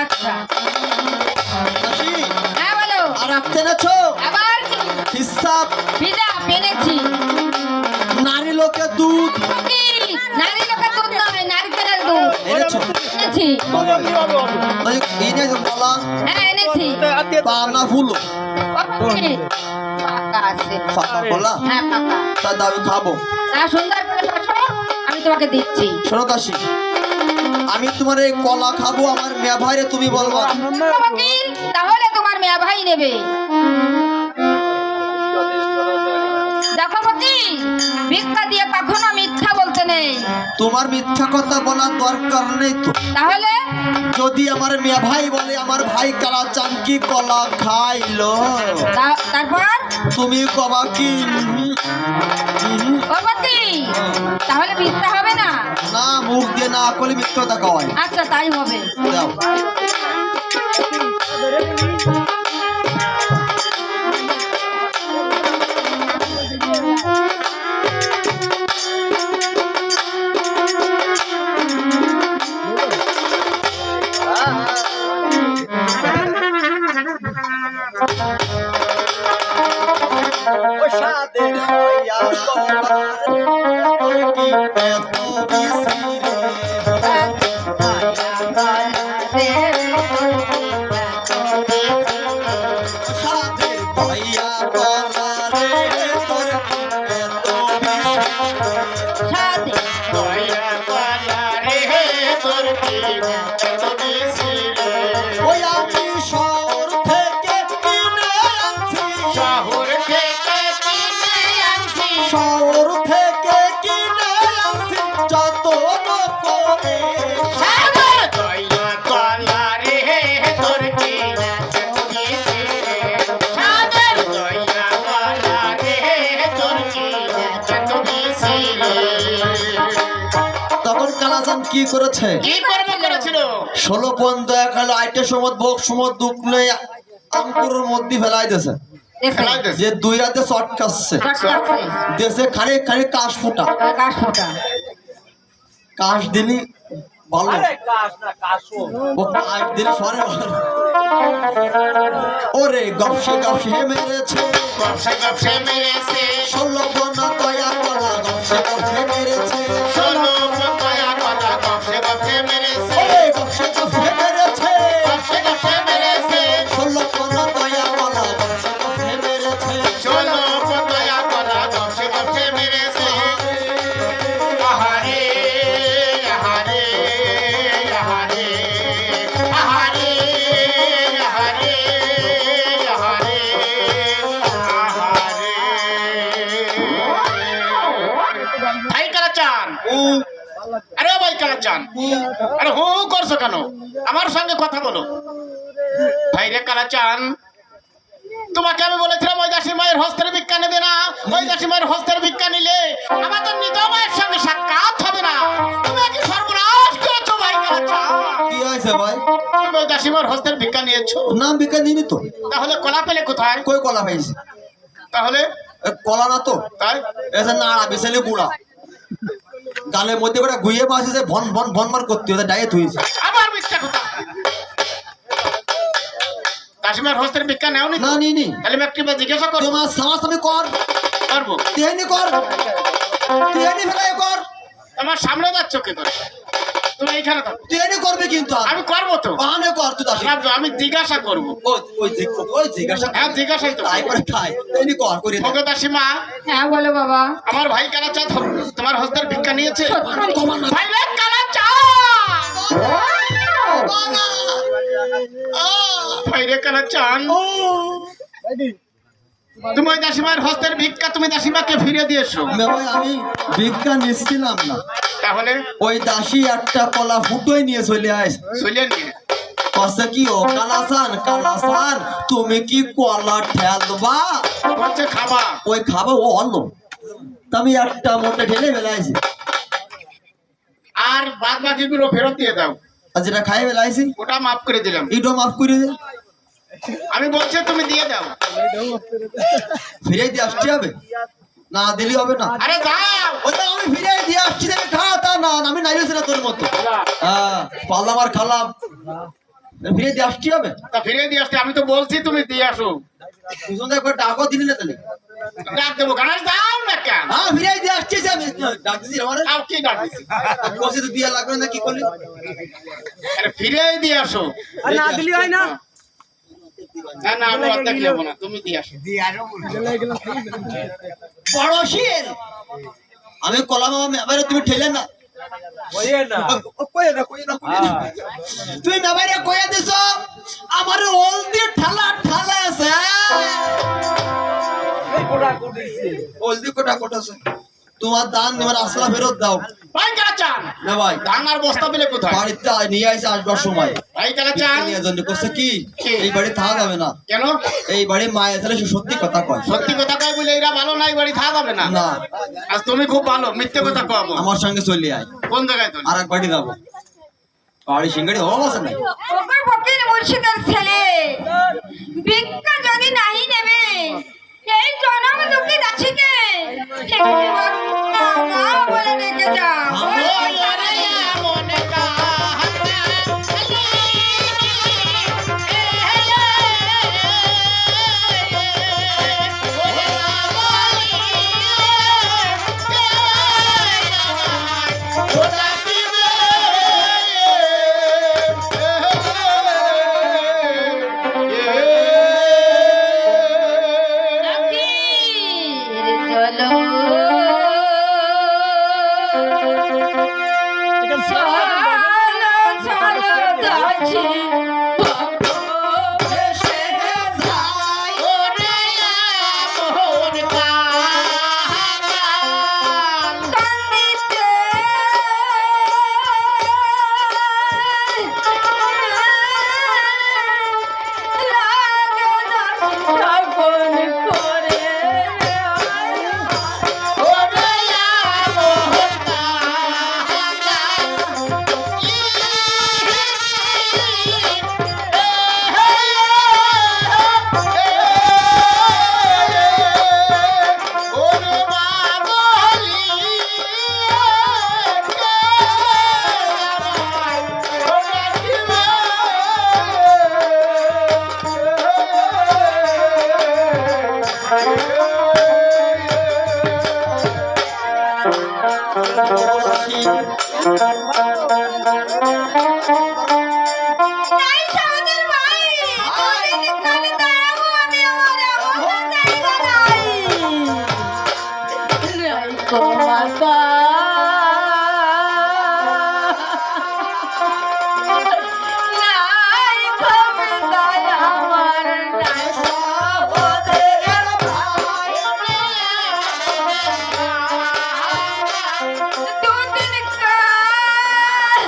আচ্ছা মাসি হ্যাঁ বলো আর আপনি এনেছো আবার হিসাব পিজা পেনেছি নারী লোকের দুধ কি নারী লোকের দুধ নয় নারকেলের দুধ এনেছো এনেছি এই যে বলা হ্যাঁ এনেছি পানা ফুল কখন পাকা আছে ফাঁকা বলা হ্যাঁ পাকা তা দাবি খাবো তা সুন্দর করে বসো আমি তোমাকে দিচ্ছি শোনো দাসী আমি তোমার এই কলা খাবো আমার মেয়ে ভাইরে তুমি বলবা ফকির, তাহলে তোমার মেয়া ভাই নেবে দেখো ফকির, ভিক্ষা দিয়ে কখনো মিথ্যা বলতে নেই তোমার মিথ্যা কথা বলার দরকার নেই তো তাহলে যদি আমার মেয়ে ভাই বলে আমার ভাই কালা চান কি কলা খাইলো তারপর তুমি কবা কি ও ফকির, তাহলে মিথ্যা হবে না না মুখ দিয়ে না করলে মিথ্যা দেখা হয় আচ্ছা তাই হবে দাও শহর থেকে কিনে আনছি যত করে তখন কালাজান কি করেছে কি কর্ম করেছিল 16 পর্যন্ত একালো আইটে সমত বক সমত দুঃখ নেই আঙ্কুরের মধ্যে ফেলাই দিয়েছে যে দুই হাতে শর্ট কাটছে দেশে খালি খালি কাশ ফোটা কাশ দিলি ভালো ও কাশ দিলি সরে ওরে গপসে গপসে মেরেছে 16 বনা দয়া করা গপসে গপসে মেরেছে ওরে গপসে গপসে মেরেছে 16 বনা দয়া করা গপসে গপসে মেরেছে আরে ভাই কালাচান, আরে হু করছো কেন? আমার সঙ্গে কথা বলো। ভাই রে কালাচান, তোমাকে আমি বলেছিলাম ওই দাসী মায়ের হস্তের ভিক্ষা নেবে না। ওই দাসী মায়ের হস্তের ভিক্ষা নিলে আমাদের নিজ মায়ের সঙ্গে সাক্ষাৎ হবে না। তুমি কি সর্বনাশ করেছো ভাই কালাচান? কি হয়েছে ভাই? তুমি ওই দাসী মায়ের হস্তের ভিক্ষা নিয়েছো? নাম ভিক্ষা নিনি তো। তাহলে কলা পেলে কোথায়? কই কলা পাইছে? তাহলে কলা না তো, তাই এসে না বিশালে বুড়া গালের মধ্যে করে গুইয়ে মাসে যে ভন ভন ভন মার করতে ওদের ডায়েট হয়েছে। আবার মিথ্যা কথা। দাসীমার হস্তের ভিক্ষা নেওনি? না নিনি। তাহলে আমি একটি জিজ্ঞাসা করবো। তোমার সামাসামি কর করবো তেহনি কর তেহনি ফেলাই কর। আমার সামনে যাচ্ছ কি করে? তুমি এইখানে থাকো। তেহনি করবে কিন্তু আমি করবো তো। বাহানে কর তুই দাসী। আমি জিজ্ঞাসা করবো। ওই জিজ্ঞাসা হ্যাঁ জিজ্ঞাসাই তো। তাই করে খাই তেহনি কর করে দে। ওগো দাসীমা, হ্যাঁ বলো বাবা আমার ভাই কালাচাঁদ তোমার হস্তের ভিক্ষা নিয়েছে? তোমার না ভাই রে কালাচাঁদ, ভাই রে কালাচাঁদ, তুমি ওই দাসীমার হস্তের ভিক্ষা তুমি দাসীমাকে ফিরে দিয়েছো। ভাই আমি ভিক্ষা নিচ্ছিলাম না, তাহলে ওই দাসী একটা কলা ফুটোই নিয়ে চলে আস চলে নিয়ে কষ্ট কি ও কালাসান কালাসান তুমি কি কলা ঠেলবা বলছে খাবা। ওই খাবো ও অন্য আমি একটা মোটে ঢেলে বেলাইছি আর বাদ বাকি গুলো ফেরত দিয়ে দাও। আর যেটা খাই বেলাইছি ওটা মাফ করে দিলাম। এইটা মাফ করে দে। আমি বলছি তুমি দিয়ে দাও। ফিরে দিয়ে আসতে হবে না দিলি হবে না। আরে যাও। ওটা আমি ফিরে দিয়ে আসছি দেখে খা তা না আমি নাইছি না তোর মতো। হ্যাঁ পারলাম আর খালাম ফিরে দিয়ে আসতে হবে। তা ফিরে দিয়ে আসতে আমি তো বলছি তুমি দিয়ে আসো। দুজন একবার ডাকও দিলি না তাহলে। ডাক দেবো গানাস দাও না কেন? হ্যাঁ ফিরে দিয়ে আসতেছি আমি, ডাক দিছি আমার। তাও কি ডাক দিছি? বসে তো দিয়ে লাগবে না, কি করলি? আরে ফিরে দিয়ে আসো। আর না দিলি হয় না। না না আমি অর্ধেক নেবো না, তুমি দিয়ে আসো। বড় শির আমি কলাম এবারে তুমি ঠেলে না। কইয়ে না। তুমি এবারে কয়ে দিছো আমার হলদি ঠালা ঠালা আছে। হলদি কোটা কোটাছে, তোমার দান নেবার আসলা ফেরত দাও। ভাই কালাচান না ভাই, ধান আর বস্তা পেলে কোথায়? বাড়িতে নিয়ে আইসে আসবার সময় ভাই কালাচান নিয়ে জন্য করছে কি এই বাড়ি থাকা যাবে না। কেন? এই বাড়ি মায়ের ছেলে সত্যি কথা কয়। সত্যি কথা কয় বলে এরা ভালো নাই, বাড়ি থাকা যাবে না। না আজ তুমি খুব ভালো, মিথ্যে কথা কব। আমার সঙ্গে চলে আয়, কোন জায়গায় তো? আর এক বাড়ি যাবো। বাড়ি সিঙ্গাড়ি হওয়া আছে নাই। ওপর ফকির মুর্শিদের ছেলে ভিক্ষা যদি নাহি নেবে এই জনম দুঃখী দাসীকে একটি বার না না বলে ডেকে যাও। নাই সমাজের ভাই, কোনদিন কানে দাঁড়াবো আমি আমার এমন জায়গা নাই। নাই গো মাতা, নাই গো বিদায় আমার, নাই সহোদরের ভাই। দুদিন কাল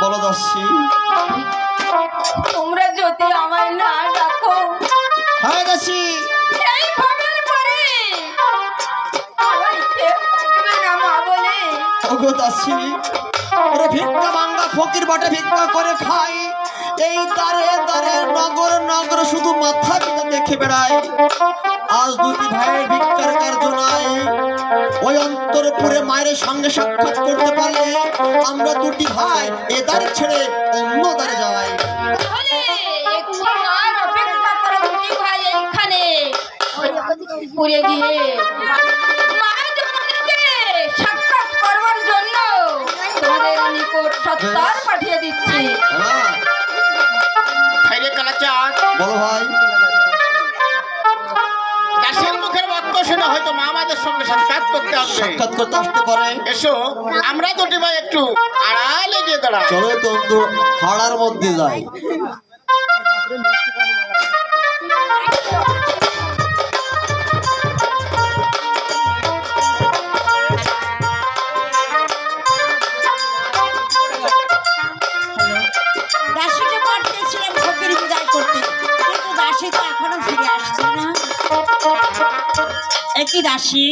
বলো দাসী। তোমরা যদি আমায় না ডাকো, হ্যাঁ দাসী, এই ভবের পরে আমায় কেউ ডাকবে না মা বলে। ওগো দাসী, ওরে ভিক্ষা মাঙ্গা ফকির বটে, ভিক্ষা করে খাই, এই দারে দারে নগর নগর শুধু মাথা পিতা দেখে বেড়ায়। আজ দুটি ভাইয়ের ভিক্ষার কার্য নাই, ওই অন্তরপুরে মায়ের সঙ্গে সাক্ষাৎ করতে পারলে আমরা দুটি ভাই এ দ্বারে ছেড়ে অন্য দ্বারে যাই। তাহলে একটু আর অপেক্ষা করো দুটি ভাই এইখানে, পুরে গিয়ে মা জননীকে সাক্ষাৎ করবার জন্য তোমাদের নিকট সত্তর পাঠিয়ে দিচ্ছি। হ্যাঁ, ভাইরে কালাচাঁদ, বলো ভাই। দাসীর মুখের বাক্য শুনে হয়তো মা আমাদের সঙ্গে সাক্ষাৎ করতে আসবে। সাক্ষাৎ করতে আসতে পারে। এসো, আমরা দুটি ভাই একটু আড়ালে গিয়ে দাঁড়াই। চলো তো হাড়ার মধ্যে যাই। দাসীকে পাঠিয়েছিলাম ফকির বিদায় করতে, কিন্তু দাসী তো এখনো ফিরে আসছে না। একই দাসী,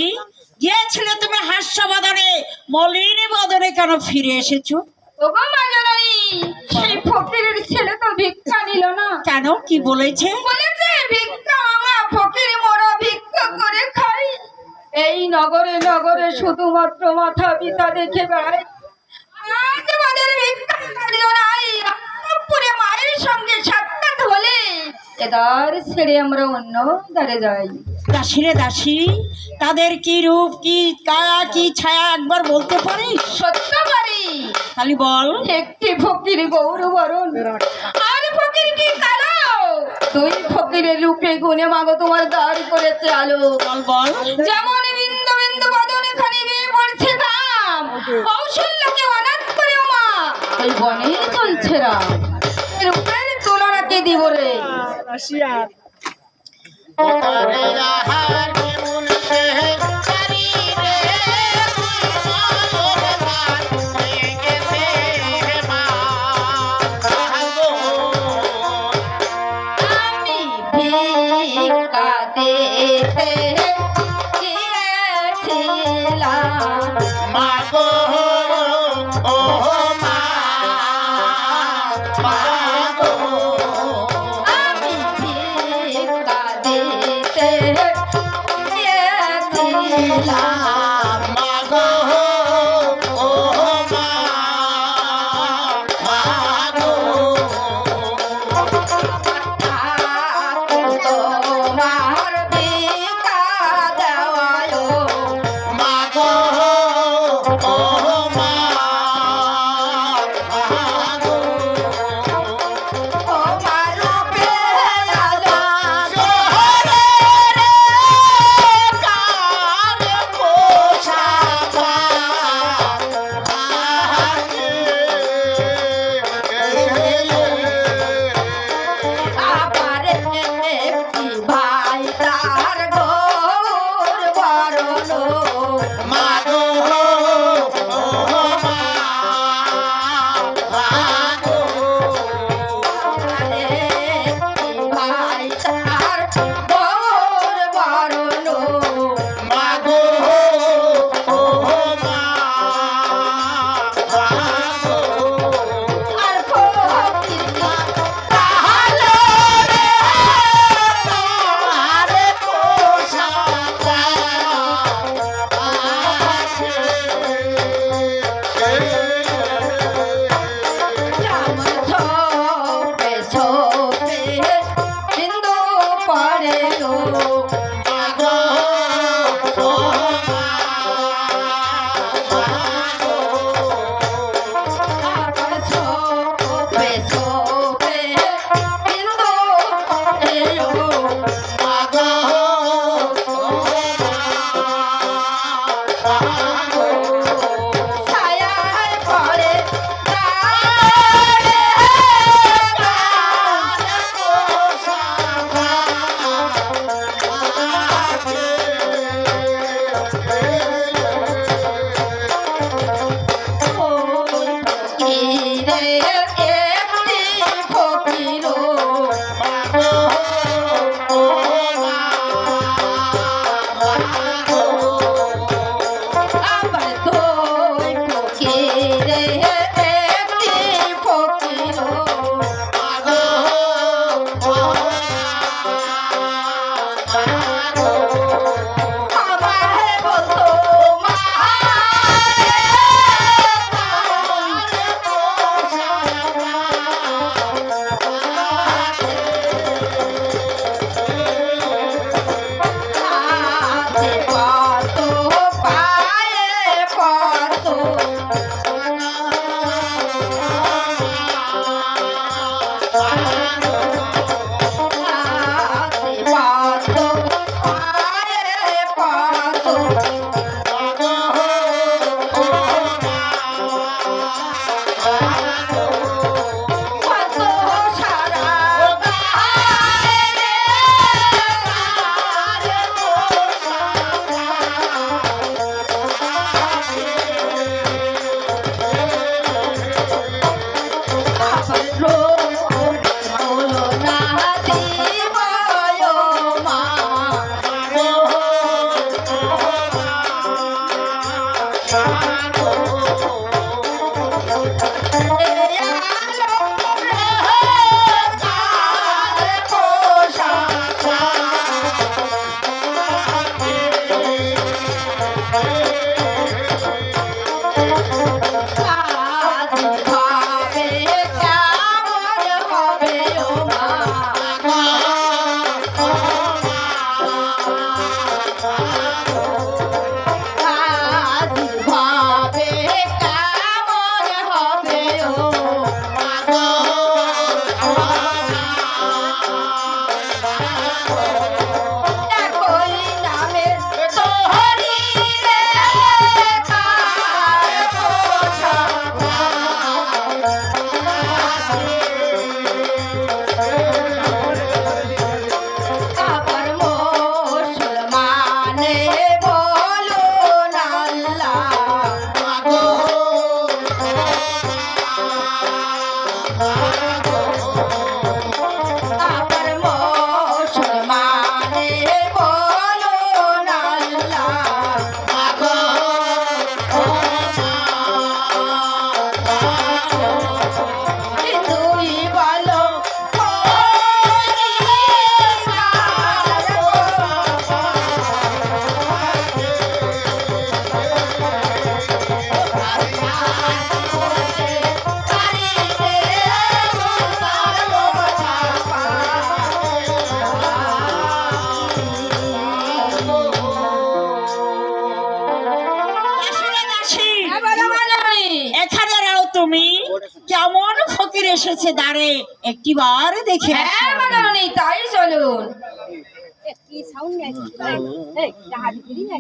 গিয়েছিলে তুমি হাস্য বদনে, মলিন বদনে কেন ফিরে এসেছো? ওগো মা জননী, সেই ফকিরের ছেলে তো ভিক্ষা নিল না। কেন, কি বলেছে? বলেছে ভিক্ষা আমা ফকির মোরা ভিক্ষা করে খাই, এই নগরে নগরে শুধুমাত্র মাথা পিতা দেখে বেড়াই। আজ আমাদের ভিক্ষা কার্য নাই, অন্তঃপুরে মায়ের সঙ্গে সাক্ষাৎ হলে এদার ছেড়ে আমরা অন্য দ্বারে যাই। দাসীরে দাসী, তাদের কি রূপ, কি কায়া, কি ছায়া একবার বলতে পারিস? সত্য পারি, খালি বল। একটি ফকির গৌরবরণ, আর ফকির কি কালো, দুই ফকিরের রূপে গুণে মাগো তোমার দ্বার করেছে আলো। বল বল। যেমন বিন্দু বিন্দু বদনে খানি বেয়ে পড়ছে দাম, কৌশল্যকে অনাথ করে মা ওই বনে চলছে রাম। রূপের তুলনা কে দিব রে? ওতারে আহার কেমন সে পারি রে, তুই মায়ের হয়ে গেছে মা। আগো আমি ভিক্ষা দিতে গিয়েছিলাম, মাগো ও মা, মাগো আমি ভিক্ষা দিতে গিয়েছিলাম, মাগো ও মা, মাগো তোমার ভিক্ষা দেওয়ায় মাগো ও মা, মাগো তোমার রূপে আলো শহরে কার পোশাক আপারে একটি ভাই তার ঘোর বরণ, মাগো ও মা, মাগো একটি ভাই তার ঘোর বরণ, মাগো ও মা, মাগো আর ফকির তাহলে রে তারে পোশাক আছে। একটি ফকির আবার তুই ফকির একটি ফকির আমায় বলতো মা হাতে কত পায়ে কত হাতে কত পায়ে কত কত সারা গায়ে তুমি কেমন ফকির এসেছে দ্বারে একটিবার দেখে হ্যাঁ মাননি তাই চলুন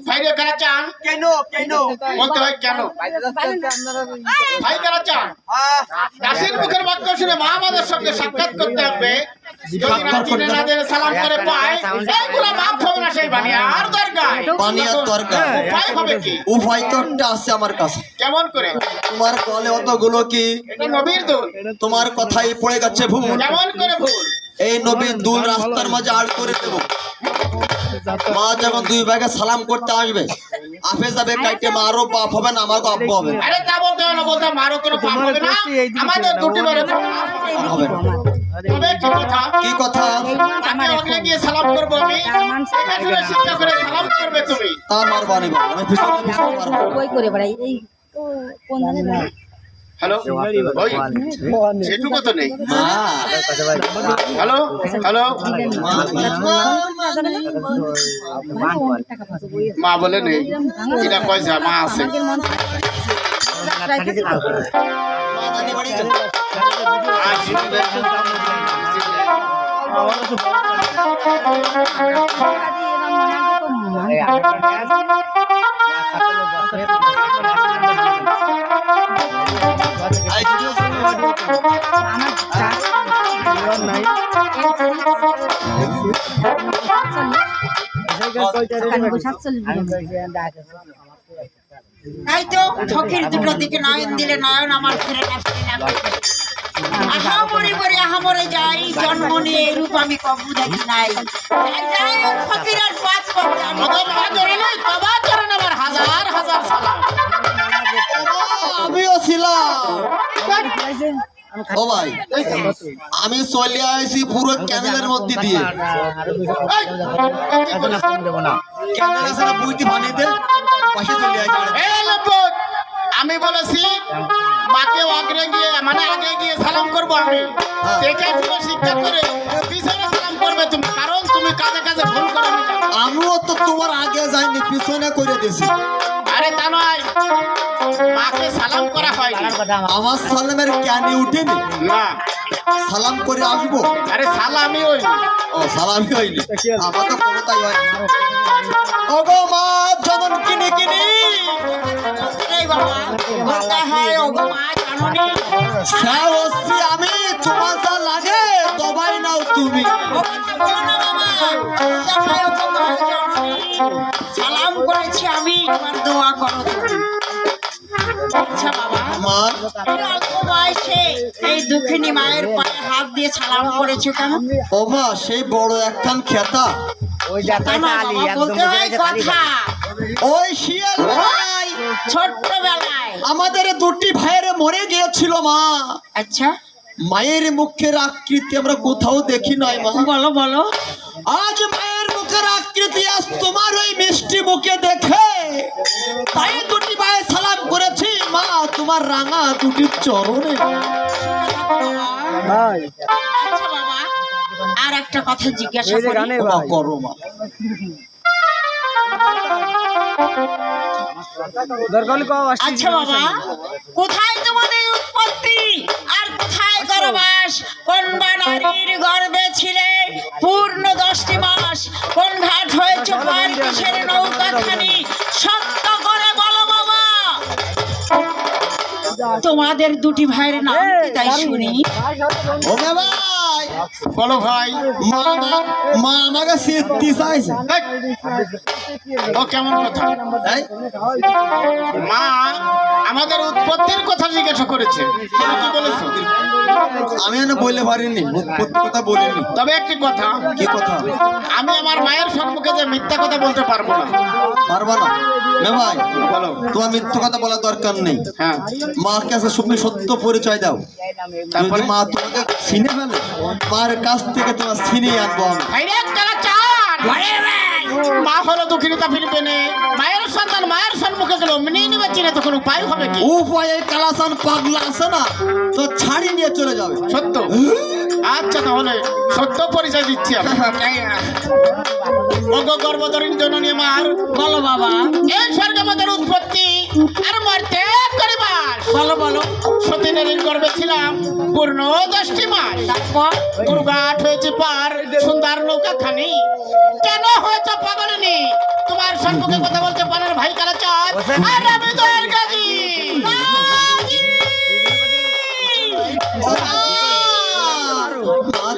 ভাইরে কালাচান কেন কেন বলতে হয় কেন ভাই কালাচান দাসীর মুখের বাক্য শুনে মা আমাদের সঙ্গে সাক্ষাৎ করতে হবে যদি না চিনে না জেনে সালাম করে পায় এইগুলো মাপ হবে না সেই বানিয়ার দরকার বানিয়ার দরকার উপায় হবে কি উভয় তো একটা আছে আমার কাছে। কেমন করে তোমার কলে অতগুলো কি এটা নবীর দুল তোমার কথাই পড়ে গেছে ভুল। কেমন করে ভুল এই নবীর দুল রাস্তার মাঝে আড় করে দেবো। মা যখন দুই ভাগে সালাম করতে আসবে আপে যাবে কাইটে মারও বাপ হবে না আমারও আব্বু হবে না। আরে তা বলতে হয় না বলতে মারো কোনো পাপ হবে না আমাদের দুটি বারে হবে না। তবে কি কথা কি কথা? আমি ওখানে গিয়ে সালাম করবো আমি এখানে শিক্ষা করে সালাম করবে তুমি তা মারবা নিবা আমি পিছনে পিছনে মারবো। হ্যালো ওই সেটুকু তো নেই মা হ্যালো হ্যালো মা বলে নেই এটা পয়সা মা আছে মা নানি বাড়ি গেল। তাই তো ফকির দুটো দিকে নয়ন দিলে নয়ন আমার ফিরে না মরে যাই, জন্ম নিয়ে এরূপ আমি কবু দেখি নাই। যাই হোক, ফকিরের পাত করতে আমি ওগো মা জননী, তবা করেন আমার হাজার হাজার সালাম। আমিও ছিলাম। ও ভাই, আমি চলে আসি পুরো ক্যানেলের মধ্যে দিয়ে। এই, কি করিস? ক্যানেল আছে না, বুঝতে পানিতে পাশে চলে আসি। এই লম্পট, আমি বলেছি মাকে আগে গিয়ে মানে আগে গিয়ে সালাম করবো আমি। দেখে শুনে শিক্ষা করে পিছনে সালাম করবে তুমি, কারণ তুমি কাজে কাজে ভুল করো আমি জানি। আমিও তো তোমার আগে যাইনি, পিছনে করে দিয়েছি। আরে তা নয়, মাকে সালাম করা হয়নি। আমার সালামের ক্যানি উঠেনি, না, সালাম করে আসবো। আরে সালামই হয়নি। ও সালামই হয়নি, আমার তো কোনোটাই হয়নি। ওগো মা জনন কিনে কিনে এই বাবা বলতে হয়, ও গো মা জাননি, হ্যাঁ হচ্ছি আমি, তোমার যা লাগে দবাই নাও তুমি। ও কথা বলো না বাবা, বলতে হয়, ও গো মা জাননি, সালাম করেছি আমি, তোমার দোয়া করো তুমি। আচ্ছা বাবা, মা এই অল্প বয়সে এই দুঃখিনী মায়ের পায়ে হাত দিয়ে সালাম করেছো কেন? ও মা, সেই বড় একখান খেতা, তা না বাবা, বলতে হয় কথা। ওই শিয়াল ভাই ছোট্টবেলায়, আমাদের দুটি ভাইয়ের মরে গিয়েছিল মা। আচ্ছা মায়ের মুখের আকৃতি আমরা কোথাও দেখি নাই মা। বলো বলো। আজ মায়ের মুখের আকৃতি আজ তোমার ওই মিষ্টি মুখে দেখে তাই দুটি ভাই সালাম করেছি মা, তোমার রাঙা দুটি চরণে। আচ্ছা বাবা, আর একটা কথা জিজ্ঞাসা করি। ক্ষমা করো মা। আচ্ছা বাবা, কোথায় তোমাদের উৎপত্তি আর কোথায় গর্ভবাস? কোন বা নারীর গর্ভে ছিলে পূর্ণ 10টি মাস? কোন ঘাট হয়েছে পার কিসের নৌকাখানি? সত্য করে বলো বাবা, তোমাদের দুটি ভাইয়ের নাম কি তাই শুনি? ও মা ভাই, বলো ভাই। মা আমাকে সিদ্ধি চাইছে। ও কেমন কথা? এই, মা আমাদের উৎপত্তির কথা জিজ্ঞাসা করেছে, তুমি কি বলেছো? আমি এনে বললে পারিনি, উৎপত্তি কথা বলিনি। তবে একটি কথা, কি কথা? আমি আমার মায়ের সম্মুখে যে মিথ্যা কথা বলতে পারবো না। পারবা না মে ভাই, বলো। তোমার মিথ্যা কথা বলার দরকার নেই। হ্যাঁ, মার কাছে তুমি সত্য পরিচয় দাও। তারপরে? যদি মা তোমাকে চিনে ফেলে, মার কাছ থেকে তোমার ছিনিয়ে আনবো আমি। ভাইরে কালাচান! মা হলো দুঃখিনীতা ফিলিপিনে, মায়ের সন্তান মায়ের সম্মুখে গেল অমনি নিবে চিনে, তো কোনো উপায় হবে কি? উপায়ে কালাসান পাগলা আছে না, তো ছাড়ি নিয়ে চলে যাবে। সত্য? আচ্ছা তাহলে সত্য পরিচয় দিচ্ছি আমি। ওগো গর্ভধারিণী জননী মার, বলো বাবা, এই স্বর্গে আমাদের উৎপত্তি আর মর্তে করিবার। বলো বলো। সতীনের গর্ভে ছিলাম পূর্ণ 10টি মাস। তারপর দুর্গাট হয়েছে পার সুন্দর নৌকা খানি। কেন হয়েছে পাগলিনী? তোমার সম্মুখে কথা বলতে পারেন ভাই কালাচাঁদ, আর আমি দয়ার গাজী। মা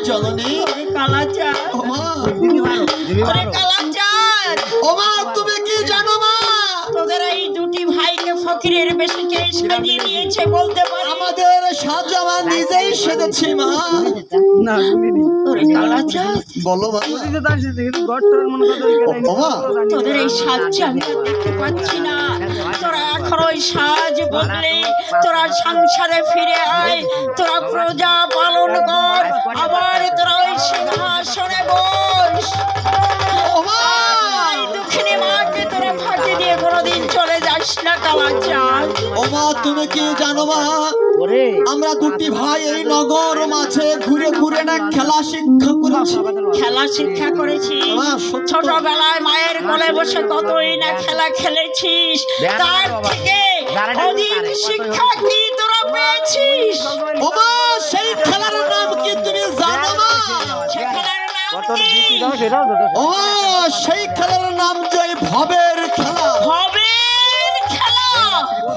জননী, কালাচার, ও মা, ওরে কালাচার, ও মা তুমি কি জানো মা? তোদের এই দুটি ভাইকে ফকিরের বেশি কে সাজিয়ে দিয়েছে বলতে পারি? আমাদের সাজামা নিজেই সেজেছি মা। ওরে কালাচার, বলো মা। ও মা, তোদের এই সাজ আমি আর দেখতে পাচ্ছি না। তোরা এখন ওই সাজ বদলে তোরা সংসারে ফিরে আয়, তোরা প্রজা পালন কর, আবার তোরা ওই সিংহাসনে বস। ও মা, এই দুঃখিনী মাকে তোরা ফাঁকি দিয়ে কোনোদিন চলে যাস না কালাচার। ও মা তুমি কি জানো মা? আমরা দুটি ভাই এই নগর মাঝে ঘুরে ঘুরে না খেলা শিক্ষা করেছি। খেলা শিক্ষা করেছি? মা, সত্য। ছোটবেলায় মায়ের কোলে বসে কতই না খেলা খেলেছিস, তার থেকে অধিক শিক্ষা কি তোরা পেয়েছিস? ও মা, সেই খেলার নাম কি তুমি জানো মা? সে খেলার নাম কি? ও মা, সেই খেলার নাম যে ভবের খেলা। ভবের খেলা।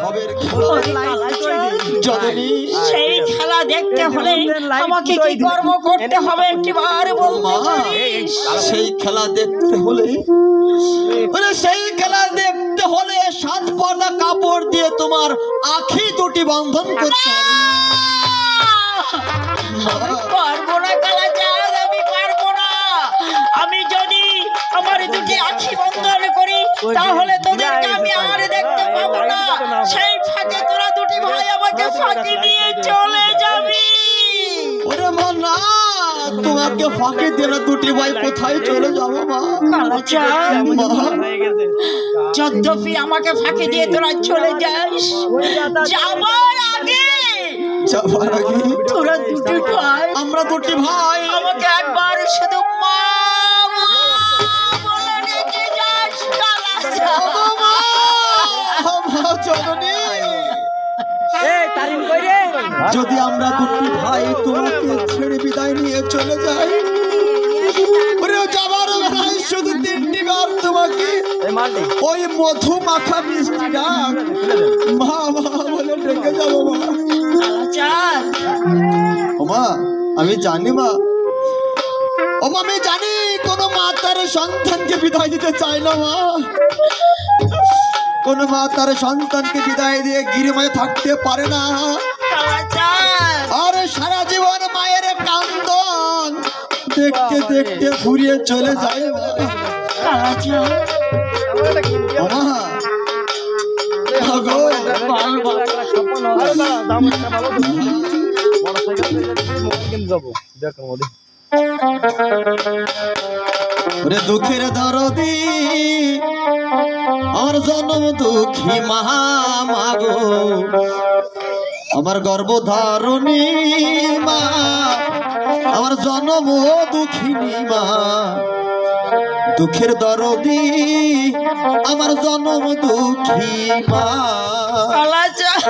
ভবের খেলা ওরে কালাচাঁদ, জননী, সেই খেলা দেখতে হলে আমাকে কি কর্ম করতে হবে একটিবার বলতে মা, পারিস? সেই খেলা দেখতে হলে সেই খেলা দেখতে হলে 7 পর্দা কাপড় দিয়ে তোমার আঁখি দুটি বন্ধন করতে হবে। আমি পারবো তাহলে তোদেরকে আমি আর দেখতে পাবো না। সেই ফাঁকে তোরা দুটি ভাই আমাকে ফাঁকি দিয়ে চলে যাবি। ওরে মা না, তোমাকে ফাঁকি দিয়ে না, দুটি ভাই কোথায় চলে যাবো মা? কালাচাঁদ, মা, যদ্যপি আমাকে ফাঁকি দিয়ে তোরা চলে যাস, যাবার আগে তোরা দুটি ভাই, আমরা দুটি ভাই আমাকে একবার শুধু মা মা বলে ডেকে যাস। কালাচাঁদ, যদি আমরা দুটি ভাই তোমাকে ছেড়ে বিদায় নিয়ে চলে যাই, ওরে যাবার ভাই শুধু তিনটি বার তোমাকে ওই মধু মাখা মিষ্টি ডাক মা মা বলে ডেকে যাবো মা। কালাচাঁদ, ও মা, আমি জানি মা, ও মা, আমি জানি কোনো মা তার সন্তানকে বিদায় দিতে চায় না মা। কোন মা তার সন্তানকে বিদায় দিয়ে গিরিমায় থাকতে পারে না। কালাচাঁদ, আর সারা জীবন মায়ের কান্দন দেখতে দেখতে ফুরিয়ে চলে যায় মা। কালাচাঁদ, ও মা, গো, ওরে দুঃখের দরদি আমার জন্ম দুঃখী মা মাগো, আমার গর্ভধারণী মা, আমার জন্ম দুঃখিনী মা, দুঃখের দরদি আমার জন্ম দুঃখী মা। কালাচাঁদ,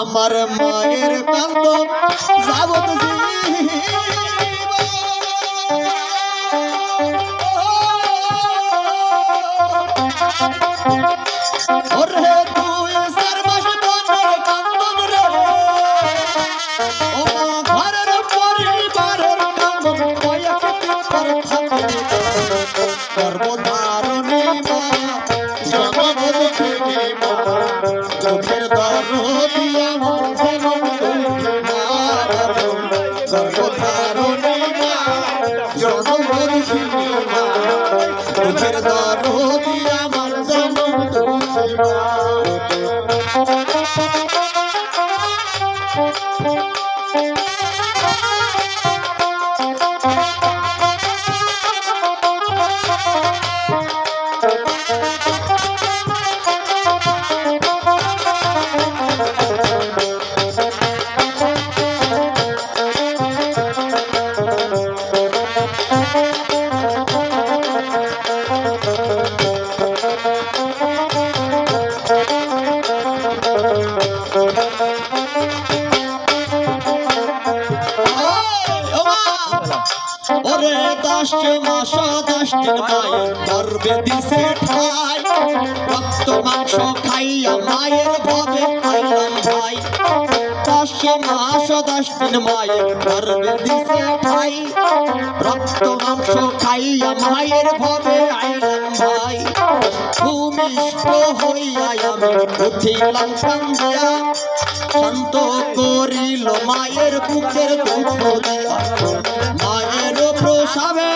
আমার মায়ের কান্দ যাবত ওরে তুই সর্বশ বনের কান্দন রে, ও মা ঘরের পরিবারের কান্দন কয়েক পর থাকে গর্ভধারণী মা, জনম দুঃখিনী মা, দুঃখের দরদি আমার জনম দুঃখী মা, গর্ভধারণী মা, জনম দুঃখিনী মা, দুঃখের দরদি আমার জনম দুঃখী মা। ওরে 10 মাস 10 দিন মায়ের গর্ভে দিছে ঠাই, রক্ত মাংস খাইয়া মায়ের ভবে আইলাম ভাই। 10 মাস 10 দিন মায়ের গর্ভে দিছে ঠাই, রক্ত মাংস খাইয়া মায়ের ভবে আইলাম ভাই। ভূমিষ্ঠ হইয়া আমি উঠিলাম কান্দিয়া, শান্ত করিল মায়ের বুকের দুঃখ দিয়া, মায়ের প্রসাবে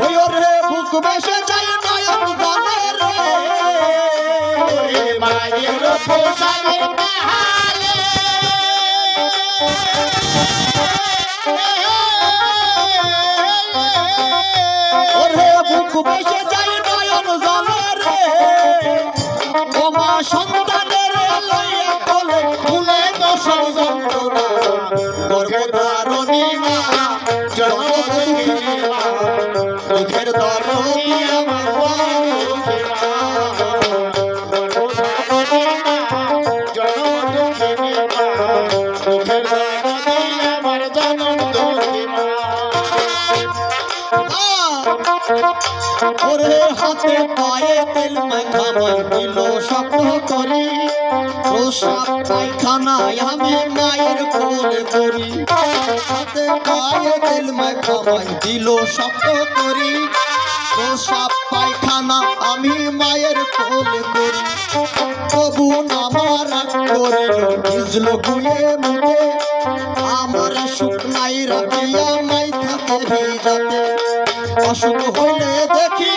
ওই রে বুক বেসে যায় নয়ন জলে রে, মায়ের প্রসাবে ওরে বুক বেসে যায় নয়ন জলে রে, ও মা সন্তানের লইয়া কোলে ফুলে দশম যন্ত্রণা, গর্ভধারণী মা, জনম দুঃখিনী মা, দুঃখের দরদি আমার দুঃখী মা, গর্ভধারণী মা, জনম দুঃখিনী মা, দুঃখের দরদি আমার জনম দুঃখী মা। ওরে হাতে পায়ে তেল মাখামাই দিল শক্ত করি, প্রসাব পায়খানায় আমি মায়ের কোলে করি। হাতে পায়ে তেল মাখামাই দিল শক্ত করি, প্রসাব পায়খানা আমি মায়ের কোলে করি। তবু আমার করিল ভিজল গুয়ে মুখে, আমার অসুখ হইলে দেখি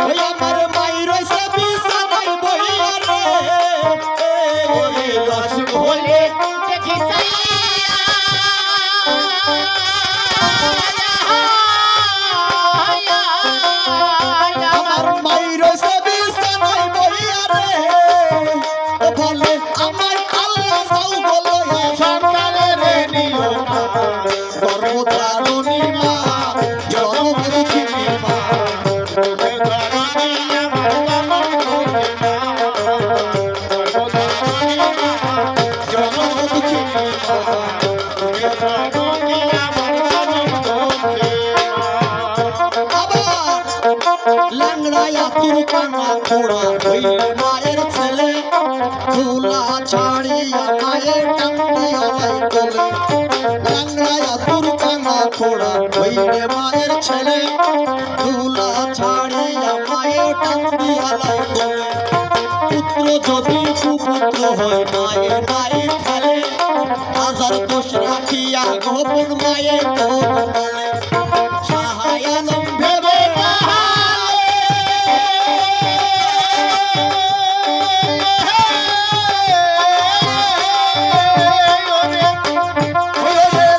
ওই আমার মায়ের রয়েছে বিছানায় বইয়া রে অসুখ হইলে আমার মায়ের রয়েছে বিছানায় বইয়া রে বলে আমার আল্লাহ যাও বলো সরকারের নিয়ম গর্ভধারণী মা জনমুখিনী মা জনমুখিনী আবার ল্যাংড়ায়া তুরকানা ঘোড়া হইলে মায়ের ছেলে ধুলা ছাড়িয়া মায়ের টাঙ্গি আলাই তোলে ল্যাংড়ায়া তুরকানা ঘোড়া হইলে মায়ের ছেলে ধুলা ছাড়িয়া মায়ের টাঙ্গি আলাই তোলে পুত্র যদি সুপুত্র হয় মায়ের মায়ের খেলে হাজার দোষ রাখিয়া গোপন মায়ের তোর বলে সাহায়ানম ভেবে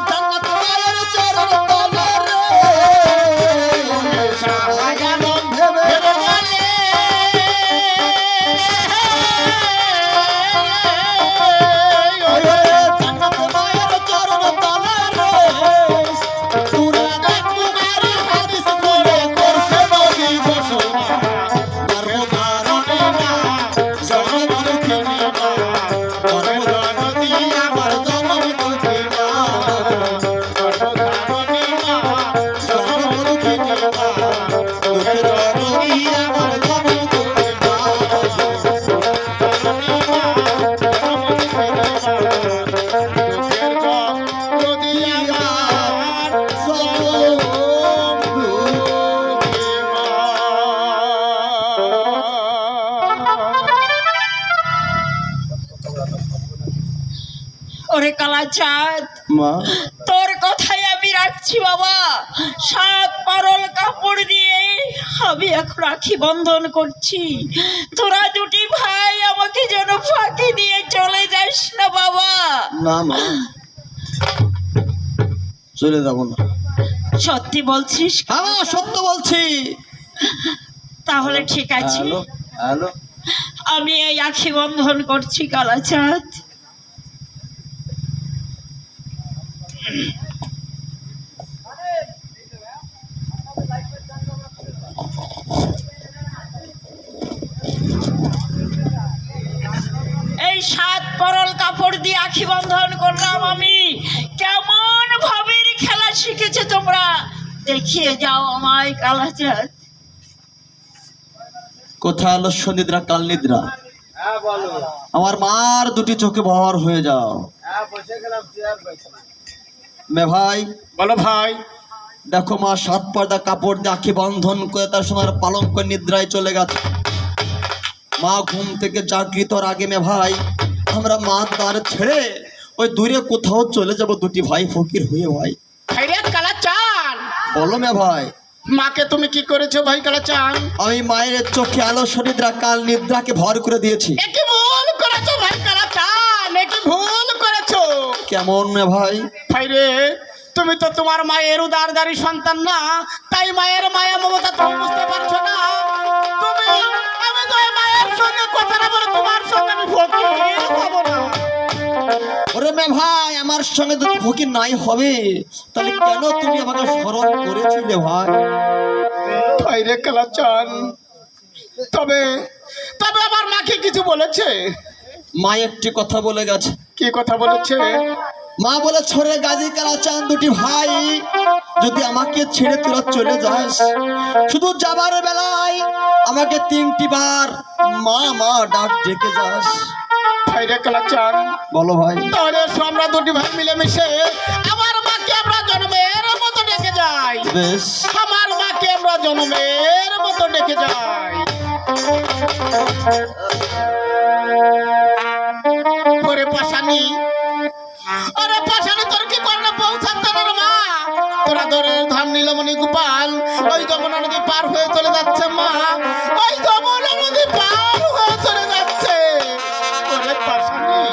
জান্নাত মায়ের চরণ তলে রে সাহায়ানম ভেবে জান্নাত মায়ের চরণ তলে রে পুরা কুমারী হাদিস বলে করছে নবী ঘোষণা গর্ভধারণী মা জনমুখিনী মা গর্ভধারণী আমার জনমুখিনী মা গর্ভধারণী মা জনমুখিনী মা গর্ভধারণী আমার জনমুখিনী মা ওরে কালাচাঁদ, মা তোর কথাই আমি রাখছি বাবা। 7 পারল কাপড় দিয়ে আমি এখন রাখি বন্ধন করছি। তোরা দুটি ভাই আমাকে যেন ফাঁকি দিয়ে চলে যাস না বাবা। না মা চলে যাব না। সত্যি বলছিস? হ্যাঁ সত্য বলছি। তাহলে ঠিক আছে, হ্যালো আমি এই আখি বন্ধন করছি কালাচাঁদ। এই 7 পরল কাপড় দিয়ে আখি বন্ধন করলাম আমি। কেমন ভাবের খেলা শিখেছে তোমরা, দেখিয়ে যাও আমায় কালাচাঁদ। কোথায় আলো সনিদ্রা কাল নিদ্রা? আমার মার দুটি চোখে ভর হয়ে যাও। মে ভাই বলো ভাই। দেখো মা 7 পর্দা কাপড় দিয়ে আখি বন্ধন করে তার সোনার পালঙ্ক নিদ্রায় চলে গেছে। মা ঘুম থেকে জাগৃতর আগে মে ভাই আমরা মা দ্বার ছেড়ে ওই দূরে কোথাও চলে যাব দুটি ভাই ফকির হয়ে। ভাই ভাইরে কালাচান, বলো মে ভাই মাকে তুমি কি করেছো ভাই কালাচান? আমি মায়ের চোখে আলো সনিদ্রা কাল নিদ্রাকে ভর করে দিয়েছি। একে ভুল করেছো ভাই কালাচান, একে ভুল করেছো। কেমন মে ভাই? ভাইরে তুমি তো তোমার মায়ের উদারদারি সন্তান না, তাই মায়ের মায়া মমতা তুমি বুঝতে পারছো না। তুমি আমি তো এই মায়ের সঙ্গে কথা না বলে তোমার সঙ্গে আমি ফকির হবো না। ওরে মে ভাই আমার সঙ্গে যদি ফকির নাই হবে তাহলে কেন তুমি আমাকে স্মরণ করেছিলে ভাই? ভাইরে কালাচান, তবে তবে আমার মাকে কিছু বলেছে? মা একটি কথা বলে গেছে। কি কথা বলেছে? মা বলে ছোড়ে গাজী কালাচান দুটি ভাই যদি আমাকে ছেড়ে তোরা চলে যাস, শুধু যাবার বেলায় আমাকে 3টি বার মা মা ডাক ডেকে যাস। ভাইরে কালাচান, বলো ভাই। তাহলে আমরা দুটি ভাই মিলেমিশে আমার মাকে আমরা জন্মের মতো ডেকে যাই। বেশ আমার মাকে আমরা জন্মের মতো ডেকে যাই। ওরে পাশানি, আরে পাশানি তোর কি কর্ণে পৌঁছাচ্ছে না রে মা? তোরা ধরে ধান নীলমণি গোপাল ওই যমুনা নদী পার হয়ে চলে যাচ্ছে মা, ওই যমুনা নদী পার হয়ে চলে যাচ্ছে। ওরে পাশানি,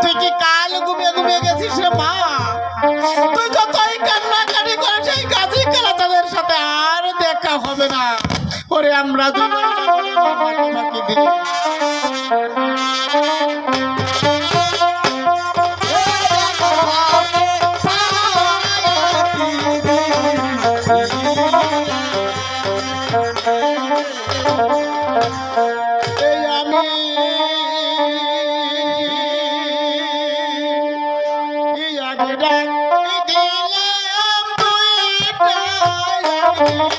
তুই কি কাল ঘুমিয়ে ঘুমিয়ে গেছিস রে মা? তুই যতই কান্নাকাটি করে সেই গাছি খেলা তাদের সাথে আর দেখা হবে না। ওরে আমরা দুই বাকি দিই। এই আমি ইয়াকে ডাক দিলাম দুইটা মাগো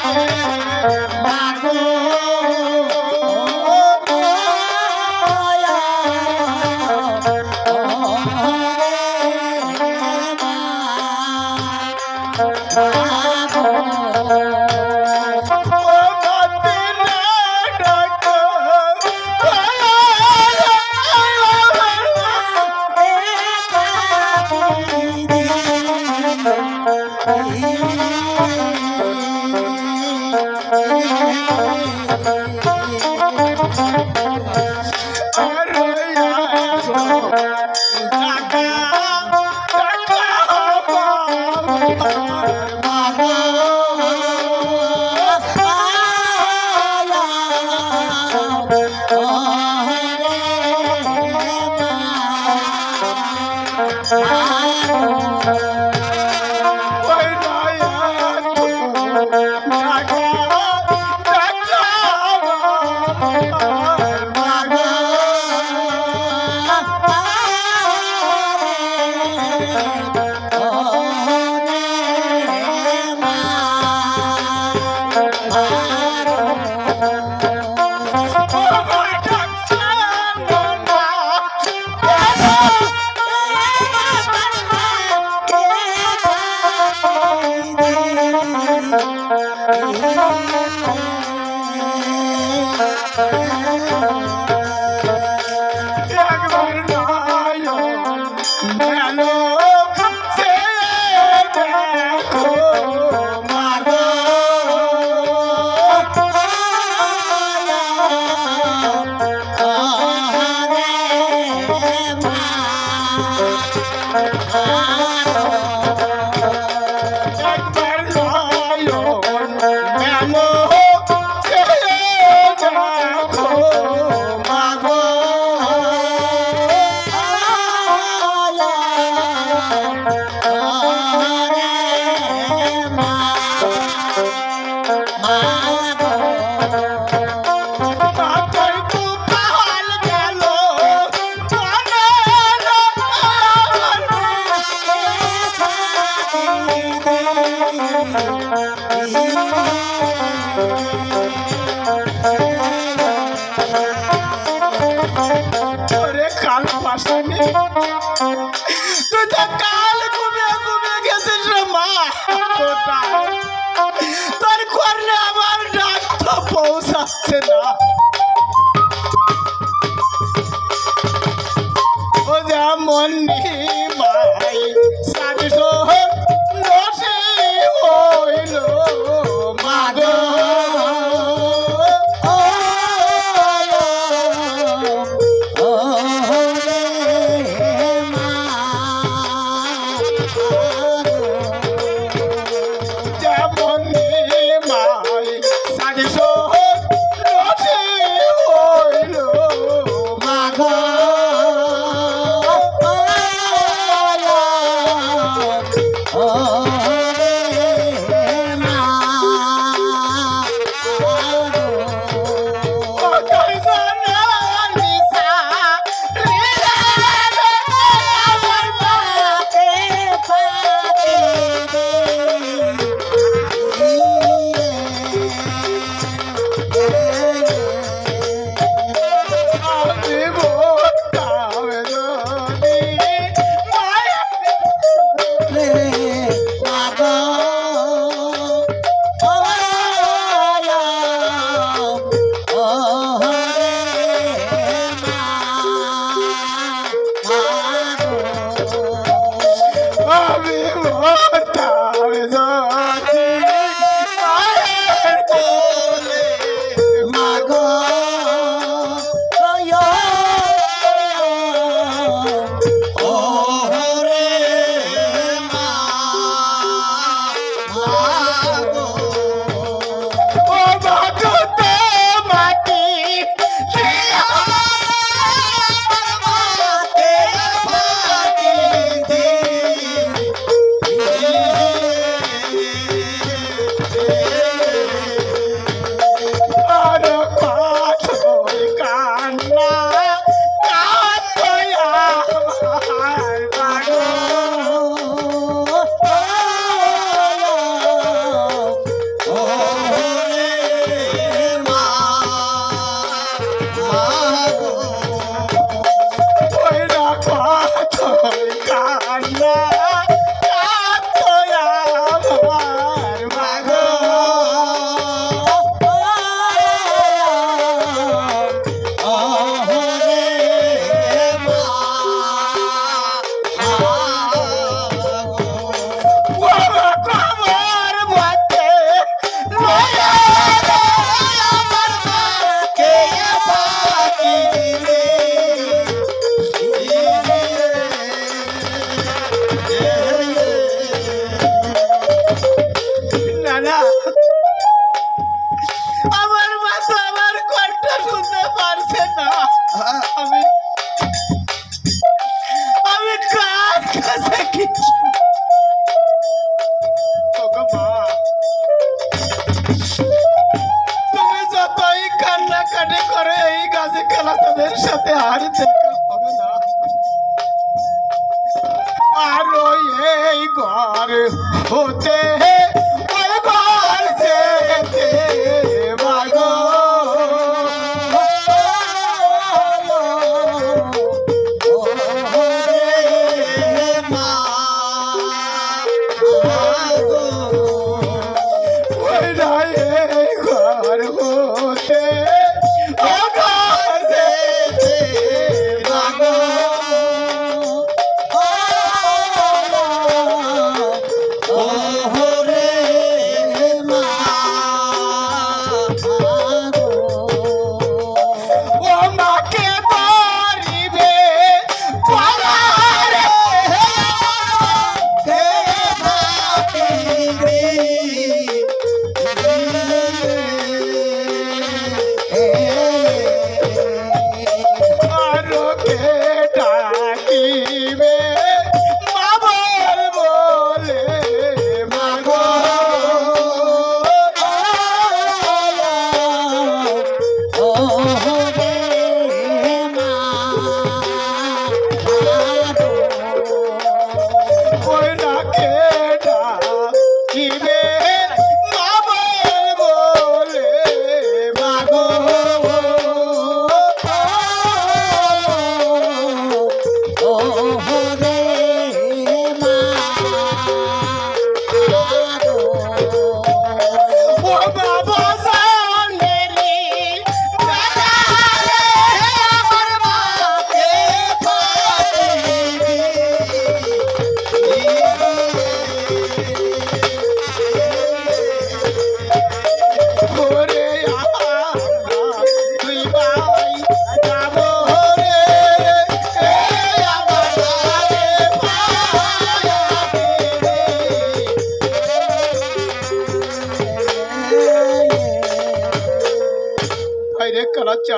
তুই তো কাল ঘুমিয়ে ঘুমিয়ে গেছিস রে মা। তোর করলে আমার ডাক তো পৌঁছাচ্ছে না। ও যেমন মাই সাদিস নসে হইল মাগো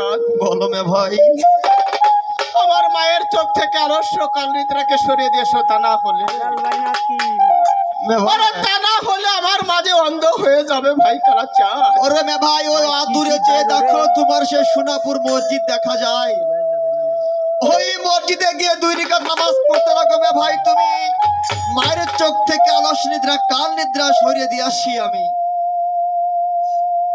চাঁদ, বলো মে ভাই। আমার মায়ের চোখ থেকে আলস্য কাল নিদ্রাকে সরিয়ে দিয়েছো, তা না হলে মে ভাই, আরে তা না হলে আমার মাঝে অন্ধ হয়ে যাবে ভাই কালাচাঁদ। ওরে মে ভাই, ওই আদুরে চেয়ে দেখো তোমার সে সোনাপুর মসজিদ দেখা যায়। ওই মসজিদে গিয়ে 2 রাকাত নামাজ পড়তে লাগো মে ভাই তুমি। মায়ের চোখ থেকে আলস নিদ্রা কাল নিদ্রা সরিয়ে দিয়ে আসি আমি।